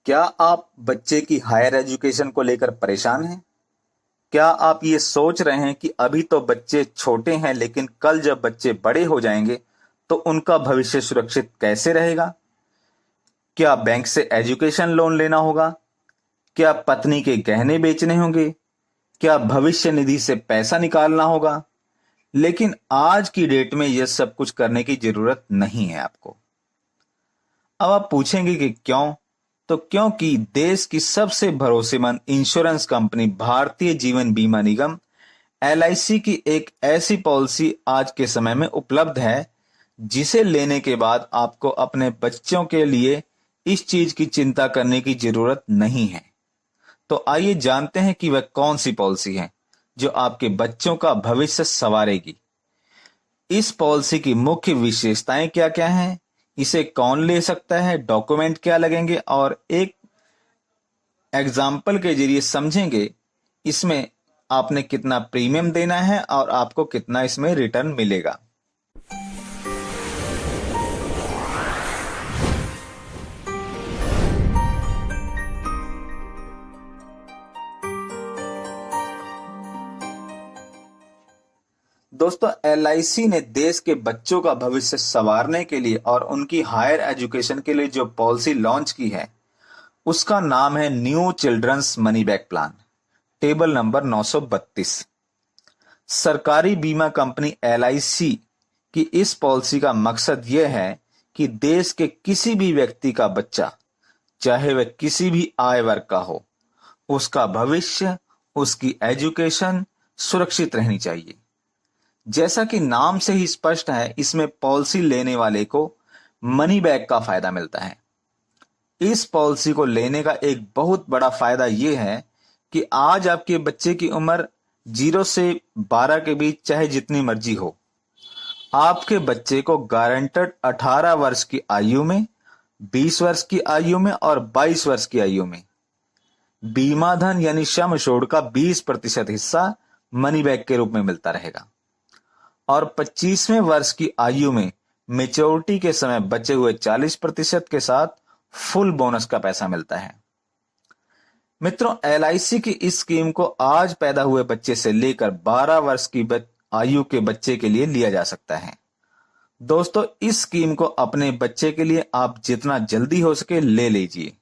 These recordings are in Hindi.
क्या आप बच्चे की हायर एजुकेशन को लेकर परेशान हैं? क्या आप ये सोच रहे हैं कि अभी तो बच्चे छोटे हैं, लेकिन कल जब बच्चे बड़े हो जाएंगे तो उनका भविष्य सुरक्षित कैसे रहेगा? क्या बैंक से एजुकेशन लोन लेना होगा? क्या पत्नी के गहने बेचने होंगे? क्या भविष्य निधि से पैसा निकालना होगा? लेकिन आज की डेट में यह सब कुछ करने की जरूरत नहीं है आपको। अब आप पूछेंगे कि क्यों? तो क्योंकि देश की सबसे भरोसेमंद इंश्योरेंस कंपनी भारतीय जीवन बीमा निगम एलआईसी की एक ऐसी पॉलिसी आज के समय में उपलब्ध है जिसे लेने के बाद आपको अपने बच्चों के लिए इस चीज की चिंता करने की जरूरत नहीं है। तो आइए जानते हैं कि वह कौन सी पॉलिसी है जो आपके बच्चों का भविष्य संवारेगी। इस पॉलिसी की मुख्य विशेषताएं क्या क्या हैं, इसे कौन ले सकता है, डॉक्यूमेंट क्या लगेंगे और एक एग्जाम्पल के जरिए समझेंगे इसमें आपने कितना प्रीमियम देना है और आपको कितना इसमें रिटर्न मिलेगा। दोस्तों, एलआईसी ने देश के बच्चों का भविष्य संवारने के लिए और उनकी हायर एजुकेशन के लिए जो पॉलिसी लॉन्च की है उसका नाम है new children's money back plan, table number 932। सरकारी बीमा कंपनी एलआईसी की इस पॉलिसी का मकसद यह है कि देश के किसी भी व्यक्ति का बच्चा, चाहे वह किसी भी आय वर्ग का हो, उसका भविष्य, उसकी एजुकेशन सुरक्षित रहनी चाहिए। जैसा कि नाम से ही स्पष्ट है, इसमें पॉलिसी लेने वाले को मनी बैक का फायदा मिलता है। इस पॉलिसी को लेने का एक बहुत बड़ा फायदा यह है कि आज आपके बच्चे की उम्र 0 से 12 के बीच चाहे जितनी मर्जी हो, आपके बच्चे को गारंटेड 18 वर्ष की आयु में, 20 वर्ष की आयु में और 22 वर्ष की आयु में बीमा धन यानी सम एश्योर्ड का 20% हिस्सा मनी बैक के रूप में मिलता रहेगा और 25वें वर्ष की आयु में मेच्योरिटी के समय बचे हुए 40% के साथ फुल बोनस का पैसा मिलता है। मित्रों, एलआईसी की इस स्कीम को आज पैदा हुए बच्चे से लेकर 12 वर्ष की आयु के बच्चे के लिए लिया जा सकता है। दोस्तों, इस स्कीम को अपने बच्चे के लिए आप जितना जल्दी हो सके ले लीजिए,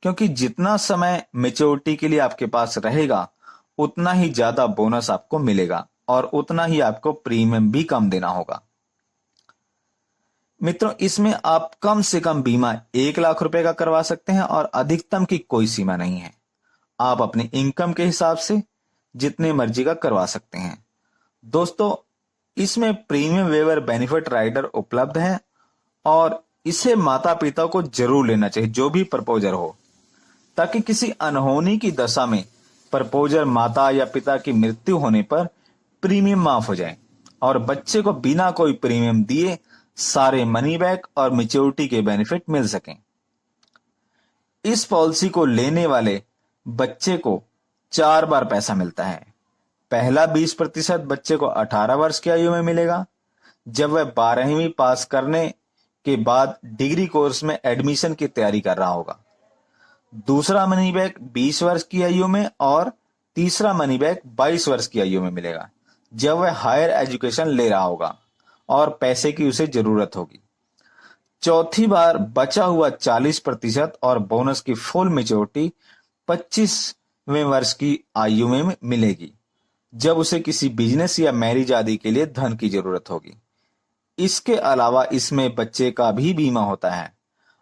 क्योंकि जितना समय मेच्योरिटी के लिए आपके पास रहेगा उतना ही ज्यादा बोनस आपको मिलेगा और उतना ही आपको प्रीमियम भी कम देना होगा। मित्रों, इसमें आप कम से कम बीमा 1 लाख रुपए का करवा सकते हैं और अधिकतम की कोई सीमा नहीं है। आप अपनी इनकम के हिसाब से जितने मर्जी का करवा सकते हैं। दोस्तों, इसमें प्रीमियम वेवर बेनिफिट राइडर उपलब्ध है और इसे माता पिता को जरूर लेना चाहिए, जो भी प्रपोजर हो, ताकि किसी अनहोनी की दशा में प्रपोजर माता या पिता की मृत्यु होने पर प्रीमियम माफ हो जाए और बच्चे को बिना कोई प्रीमियम दिए सारे मनी बैक और मैच्योरिटी के बेनिफिट मिल सकें। इस पॉलिसी को लेने वाले बच्चे को 4 बार पैसा मिलता है। पहला 20% बच्चे को 18 वर्ष की आयु में मिलेगा, जब वह 12वीं पास करने के बाद डिग्री कोर्स में एडमिशन की तैयारी कर रहा होगा। दूसरा मनी बैक 20 वर्ष की आयु में और तीसरा मनी बैक 22 वर्ष की आयु में मिलेगा, जब वह हायर एजुकेशन ले रहा होगा और पैसे की उसे जरूरत होगी। चौथी बार बचा हुआ 40% और बोनस की फुल मेच्योरिटी 25वें वर्ष की आयु में मिलेगी, जब उसे किसी बिजनेस या मैरिज आदि के लिए धन की जरूरत होगी। इसके अलावा इसमें बच्चे का भी बीमा होता है।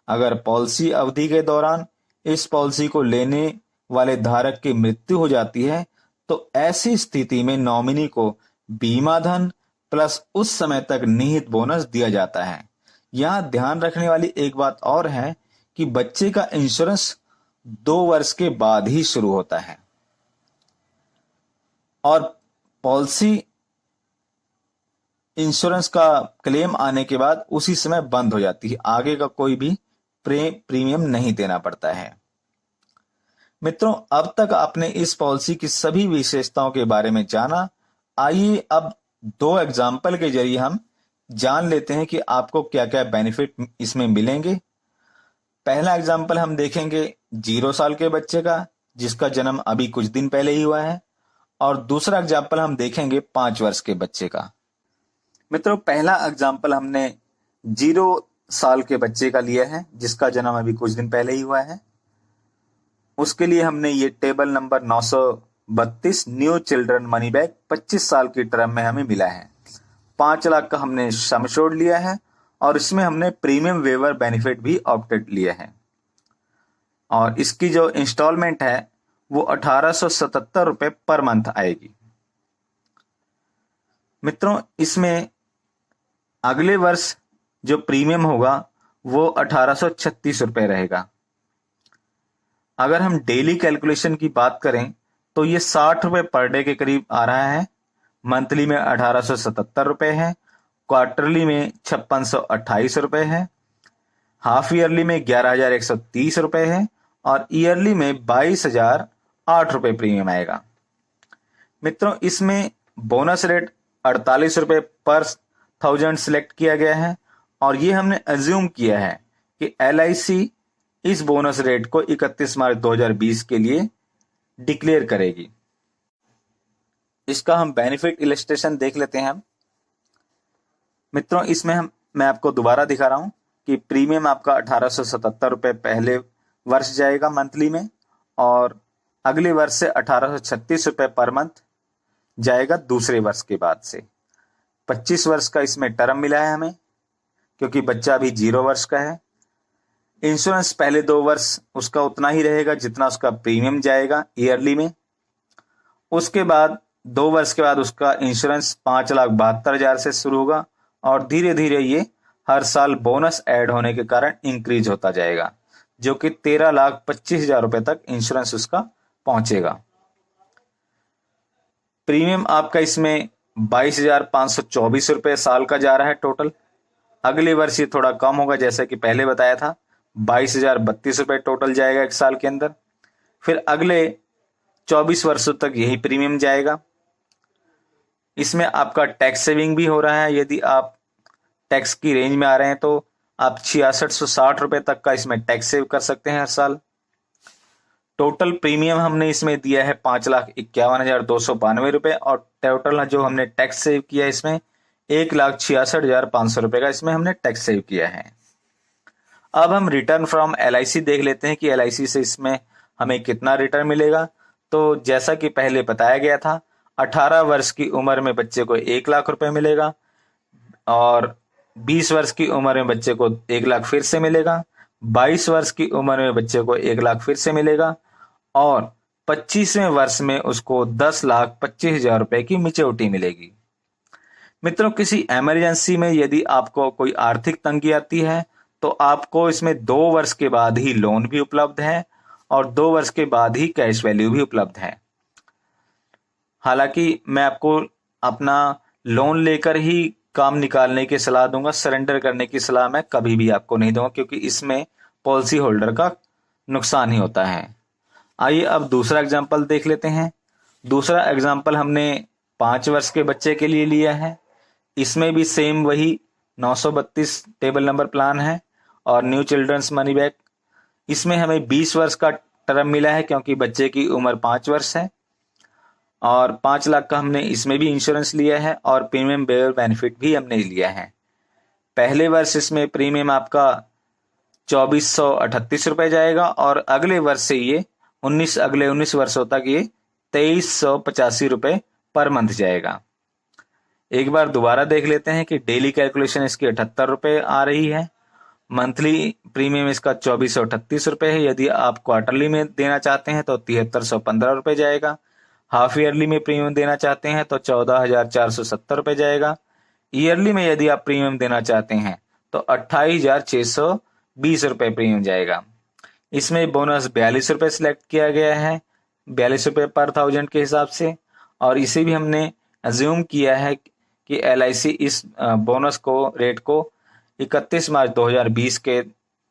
अगर पॉलिसी अवधि के दौरान इस पॉलिसी को लेने वाले धारक की मृत्यु हो जाती है तो ऐसी स्थिति में नॉमिनी को बीमा धन प्लस उस समय तक निहित बोनस दिया जाता है। यहां ध्यान रखने वाली एक बात और है कि बच्चे का इंश्योरेंस 2 वर्ष के बाद ही शुरू होता है और पॉलिसी इंश्योरेंस का क्लेम आने के बाद उसी समय बंद हो जाती है। आगे का कोई भी प्रीमियम नहीं देना पड़ता है। मित्रों, अब तक आपने इस पॉलिसी की सभी विशेषताओं के बारे में जाना। आइए अब 2 एग्जाम्पल के जरिए हम जान लेते हैं कि आपको क्या क्या बेनिफिट इसमें मिलेंगे। पहला एग्जाम्पल हम देखेंगे 0 साल के बच्चे का जिसका जन्म अभी कुछ दिन पहले ही हुआ है, और दूसरा एग्जाम्पल हम देखेंगे 5 वर्ष के बच्चे का। मित्रों, पहला एग्जाम्पल हमने 0 साल के बच्चे का लिया है जिसका जन्म अभी कुछ दिन पहले ही हुआ है। उसके लिए हमने ये table number 932 new children money back 25 साल की टर्म में हमें मिला है। 5 लाख का हमने सम एश्योर्ड लिया है और इसमें हमने प्रीमियम वेवर बेनिफिट भी ऑप्टेड लिया है, और इसकी जो इंस्टॉलमेंट है वो 1877 रुपए पर मंथ आएगी। मित्रों, इसमें अगले वर्ष जो प्रीमियम होगा वो 1836 रुपए रहेगा। अगर हम डेली कैलकुलेशन की बात करें तो ये 60 रुपए पर डे के करीब आ रहा है। मंथली में 1877 रुपए है, क्वार्टरली में 5628 रुपए है, हाफ ईयरली में 11,130 रुपए है, और ईयरली में 22,008 रुपए प्रीमियम आएगा। मित्रों, इसमें बोनस रेट 48 रुपए पर 1000 सिलेक्ट किया गया है, और ये हमने अज्यूम किया है कि LIC इस बोनस रेट को 31 मार्च 2020 के लिए डिक्लेयर करेगी। इसका हम बेनिफिट इलस्ट्रेशन देख लेते हैं। मित्रों, इसमें मैं आपको दोबारा दिखा रहा हूं कि प्रीमियम आपका 1877 रुपए पहले वर्ष जाएगा मंथली में, और अगले वर्ष से 1836 रुपए पर मंथ जाएगा दूसरे वर्ष के बाद से। 25 वर्ष का इसमें टर्म मिला है हमें, क्योंकि बच्चा अभी 0 वर्ष का है। इंश्योरेंस पहले 2 वर्ष उसका उतना ही रहेगा जितना उसका प्रीमियम जाएगा ईयरली में। उसके बाद 2 वर्ष के बाद उसका इंश्योरेंस 5,72,000 से शुरू होगा, और धीरे धीरे ये हर साल बोनस ऐड होने के कारण इंक्रीज होता जाएगा, जो कि 13,25,000 रुपए तक इंश्योरेंस उसका पहुंचेगा। प्रीमियम आपका इसमें 22,524 रुपए साल का जा रहा है टोटल। अगले वर्ष ये थोड़ा कम होगा, जैसे कि पहले बताया था, 22,032 रुपए टोटल जाएगा 1 साल के अंदर। फिर अगले 24 वर्षों तक यही प्रीमियम जाएगा। इसमें आपका टैक्स सेविंग भी हो रहा है। यदि आप टैक्स की रेंज में आ रहे हैं तो आप 6660 रुपए तक का इसमें टैक्स सेव कर सकते हैं हर साल। टोटल प्रीमियम हमने इसमें दिया है 5,51,292 रुपए, और टोटल जो हमने टैक्स सेव किया है इसमें 1,66,500 रुपए का इसमें हमने टैक्स सेव किया है। अब हम रिटर्न फ्रॉम LIC देख लेते हैं कि LIC से इसमें हमें कितना रिटर्न मिलेगा। तो जैसा कि पहले बताया गया था, 18 वर्ष की उम्र में बच्चे को 1 लाख रुपए मिलेगा, और 20 वर्ष की उम्र में बच्चे को 1 लाख फिर से मिलेगा, 22 वर्ष की उम्र में बच्चे को 1 लाख फिर से मिलेगा, और 25वें वर्ष में उसको 10,25,000 रुपए की मैच्योरिटी मिलेगी। मित्रों, किसी इमरजेंसी में यदि आपको कोई आर्थिक तंगी आती है तो आपको इसमें 2 वर्ष के बाद ही लोन भी उपलब्ध है, और 2 वर्ष के बाद ही कैश वैल्यू भी उपलब्ध है। हालांकि मैं आपको अपना लोन लेकर ही काम निकालने की सलाह दूंगा, सरेंडर करने की सलाह मैं कभी भी आपको नहीं दूंगा, क्योंकि इसमें पॉलिसी होल्डर का नुकसान ही होता है। आइए अब दूसरा एग्जाम्पल देख लेते हैं। दूसरा एग्जाम्पल हमने 5 वर्ष के बच्चे के लिए लिया है। इसमें भी सेम वही 932 टेबल नंबर प्लान है और न्यू चिल्ड्रंस मनी बैक। इसमें हमें 20 वर्ष का टर्म मिला है, क्योंकि बच्चे की उम्र 5 वर्ष है, और 5 लाख का हमने इसमें भी इंश्योरेंस लिया है, और प्रीमियम बेयर बेनिफिट भी हमने लिया है। पहले वर्ष इसमें प्रीमियम आपका 2,438 रुपए जाएगा, और अगले वर्ष से ये 19 वर्षों तक ये 2,385 रुपए पर मंथ जाएगा। एक बार दोबारा देख लेते हैं कि डेली कैलकुलेशन इसकी 78 रुपए आ रही है। मंथली प्रीमियम इसका 2,438 रुपए है। यदि आप क्वार्टरली में देना चाहते हैं तो 7,315 रुपए जाएगा। हाफ ईयरली में प्रीमियम देना चाहते हैं तो 14,470 रुपए जाएगा। ईयरली में यदि आप प्रीमियम देना चाहते हैं तो 28,620 रुपए प्रीमियम जाएगा। इसमें बोनस 42 रुपए सिलेक्ट किया गया है, 42 रुपए पर 1000 के हिसाब से, और इसे भी हमने अज्यूम किया है कि LIC इस बोनस को रेट को 31 मार्च 2020 के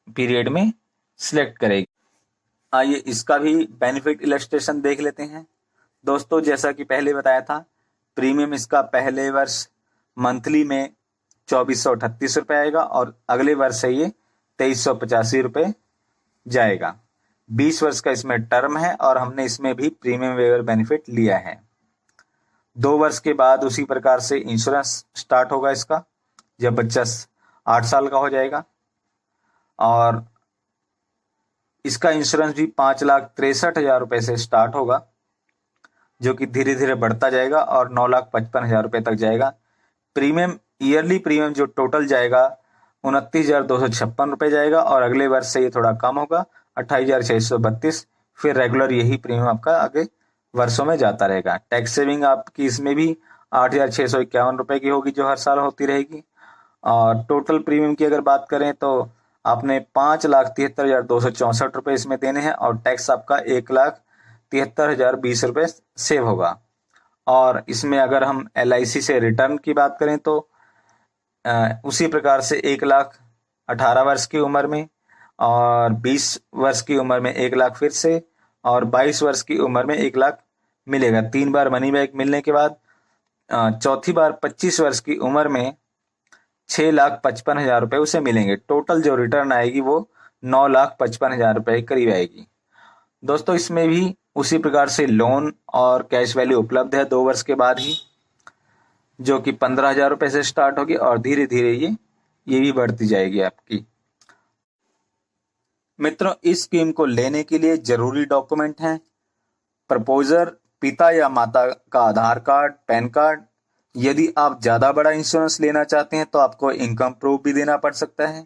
पीरियड में सिलेक्ट करेगी। आइए इसका भी बेनिफिट इलस्ट्रेशन देख लेते हैं। दोस्तों, जैसा कि पहले बताया था, प्रीमियम इसका पहले वर्ष मंथली में 2,438 रुपए आएगा, और अगले वर्ष से ये 2,385 रुपए जाएगा। 20 वर्ष का इसमें टर्म है और हमने इसमें भी प्रीमियम वेवर बेनिफिट लिया है। 2 वर्ष के बाद उसी प्रकार से इंश्योरेंस स्टार्ट होगा इसका, जब बच्चा 8 साल का हो जाएगा। और इसका इंश्योरेंस भी 5,63,000 रुपए से स्टार्ट होगा, जो कि धीरे धीरे बढ़ता जाएगा और 9,55,000 रुपए तक जाएगा। प्रीमियम, ईयरली प्रीमियम जो टोटल जाएगा 29,256 रुपए जाएगा, और अगले वर्ष से ये थोड़ा कम होगा 28,632। फिर रेगुलर यही प्रीमियम आपका आगे वर्षों में जाता रहेगा। टैक्स सेविंग आपकी इसमें भी 8,651 रुपए की होगी, जो हर साल होती रहेगी। और टोटल प्रीमियम की अगर बात करें तो आपने 5,73,264 रुपए इसमें देने हैं, और टैक्स आपका 1,73,020 रुपए सेव होगा। और इसमें अगर हम LIC से रिटर्न की बात करें तो उसी प्रकार से 1,18 वर्ष की उम्र में, और 20 वर्ष की उम्र में 1 लाख फिर से, और 22 वर्ष की उम्र में 1 लाख मिलेगा। 3 बार मनी बैक मिलने के बाद चौथी बार 25 वर्ष की उम्र में 6,55,000 रुपए उसे मिलेंगे। टोटल जो रिटर्न आएगी वो 9,55,000 रुपए के करीब आएगी। दोस्तों इसमें भी उसी प्रकार से लोन और कैश वैल्यू उपलब्ध है 2 वर्ष के बाद ही, जो कि 15,000 रुपए से स्टार्ट होगी और धीरे धीरे ये भी बढ़ती जाएगी आपकी। मित्रों, इस स्कीम को लेने के लिए जरूरी डॉक्यूमेंट हैं प्रपोजर, पिता या माता का आधार कार्ड, पैन कार्ड। यदि आप ज्यादा बड़ा इंश्योरेंस लेना चाहते हैं तो आपको इनकम प्रूफ भी देना पड़ सकता है।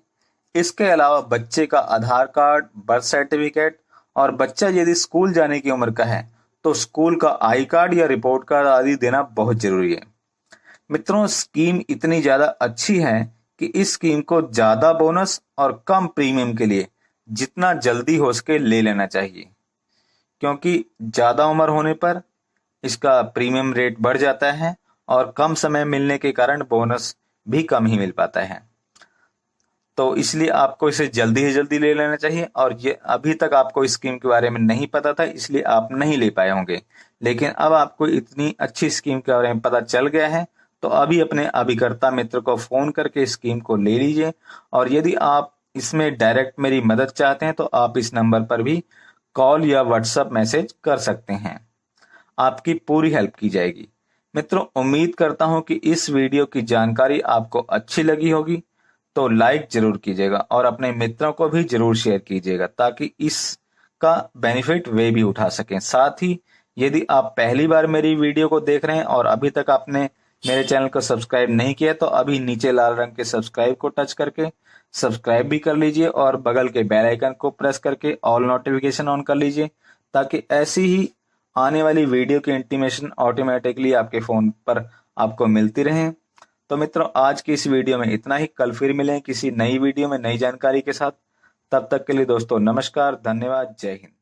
इसके अलावा बच्चे का आधार कार्ड, बर्थ सर्टिफिकेट, और बच्चा यदि स्कूल जाने की उम्र का है तो स्कूल का आई कार्ड या रिपोर्ट कार्ड आदि देना बहुत जरूरी है। मित्रों, स्कीम इतनी ज्यादा अच्छी है कि इस स्कीम को ज्यादा बोनस और कम प्रीमियम के लिए जितना जल्दी हो सके ले लेना चाहिए, क्योंकि ज्यादा उम्र होने पर इसका प्रीमियम रेट बढ़ जाता है और कम समय मिलने के कारण बोनस भी कम ही मिल पाता है। तो इसलिए आपको इसे जल्दी ही जल्दी ले लेना चाहिए। और ये अभी तक आपको इस स्कीम के बारे में नहीं पता था, इसलिए आप नहीं ले पाए होंगे, लेकिन अब आपको इतनी अच्छी स्कीम के बारे में पता चल गया है तो अभी अपने अभिकर्ता मित्र को फोन करके इस स्कीम को ले लीजिए। और यदि आप इसमें डायरेक्ट मेरी मदद चाहते हैं तो आप इस नंबर पर भी कॉल या व्हाट्सएप मैसेज कर सकते हैं, आपकी पूरी हेल्प की जाएगी। मित्रों, उम्मीद करता हूं कि इस वीडियो की जानकारी आपको अच्छी लगी होगी, तो लाइक जरूर कीजिएगा और अपने मित्रों को भी जरूर शेयर कीजिएगा, ताकि इसका बेनिफिट वे भी उठा सकें। साथ ही यदि आप पहली बार मेरी वीडियो को देख रहे हैं और अभी तक आपने मेरे चैनल को सब्सक्राइब नहीं किया तो अभी नीचे लाल रंग के सब्सक्राइब को टच करके सब्सक्राइब भी कर लीजिए, और बगल के बेल आइकन को प्रेस करके ऑल नोटिफिकेशन ऑन कर लीजिए, ताकि ऐसी ही आने वाली वीडियो की इंटीमेशन ऑटोमेटिकली आपके फोन पर आपको मिलती रहे। तो मित्रों, आज की इस वीडियो में इतना ही। कल फिर मिलें किसी नई वीडियो में नई जानकारी के साथ। तब तक के लिए दोस्तों नमस्कार, धन्यवाद, जय हिंद।